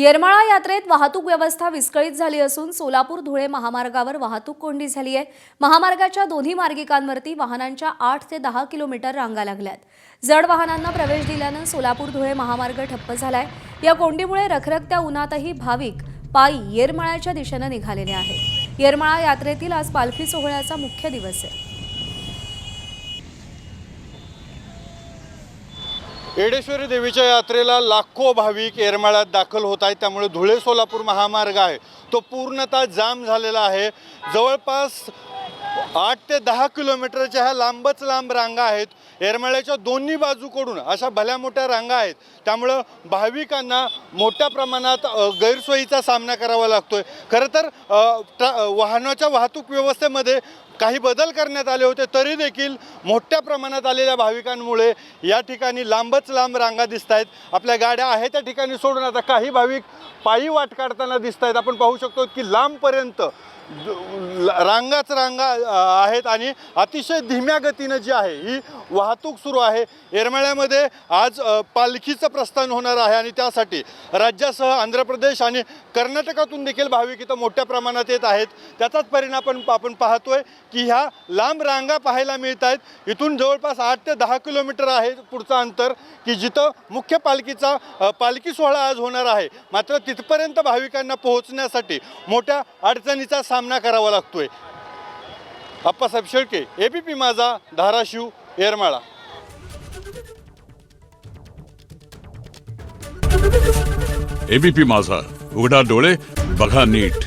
येरमाळा यात्रेत वाहतूक व्यवस्था विस्कळीत झाली असून सोलापूर धुळे महामार्गावर वाहतूक कोंडी झाली आहे। महामार्गाच्या दोन्ही मार्गिकांवरती वाहनांच्या 8 ते 10 किलोमीटर रांगा लागल्यात। जड वाहनांना प्रवेश दिल्यानं सोलापूर धुळे महामार्ग ठप्प झालाय। या कोंडीमुळे रखरखत्या उन्हातही भाविक पायी येरमाळ्याच्या दिशेने निघालेले आहेत। येरमाळा यात्रेतील आज पालखी सोहळ्याचा मुख्य दिवस आहे। येडेश्वरी देवीच्या यात्रेला लाखो भाविक येरमाळ्यात दाखल होत आहेत। त्यामुळे धुळे सोलापूर महामार्ग आहे तो पूर्णतः जाम झालेला आहे। जवळपास 8 ते 10 किलोमीटरच्या ह्या लांबच लांब रांगा आहेत। येरमाळ्याच्या दोन्ही बाजूकडून अशा भल्या मोठ्या रांगा आहेत। त्यामुळे भाविकांना मोठ्या प्रमाणात गैरसोयीचा सामना करावा लागतोय। खरं तर वाहनाच्या वाहतूक व्यवस्थेमध्ये काही बदल करण्यात आले होते, तरी देखील मोठ्या प्रमाणात आलेल्या भाविकांमुळे या ठिकाणी लांबच लांब रांगा दिसत आहेत। आपल्या गाड्या आहे त्या ठिकाणी सोडून आता काही भाविक पायी वाट काढताना दिसत आहेत। आपण पाहू शकतो की लांबपर्यंत रांगाच रांगा आहेत आणि अतिशय धीम्या गतीने जी आहे ही वाहतूक सुरू आहे। येरमाळ्यामध्ये आज पालखीचं प्रस्थान होणार आहे आणि त्यासाठी राज्यासह आंध्र प्रदेश आणि कर्नाटकातून देखील भाविक इथं मोठ्या प्रमाणात येत आहेत। त्याचाच परिणाम आपण पाहतोय की ह्या लांब रांगा पाहायला मिळत आहेत। इथून जवळपास 8 ते 10 किलोमीटर आहे पुढचं अंतर की जिथं मुख्य पालखी सोहळा आज होणार आहे। मात्र तिथपर्यंत भाविकांना पोहोचण्यासाठी मोठ्या अडचणीचा सामना करावा लागतोय। अप्पासाहेब शेळके, एबीपी माझा, धाराशिव, येरमाळा। एबीपी माझा, उघडा डोळे बघा नीट।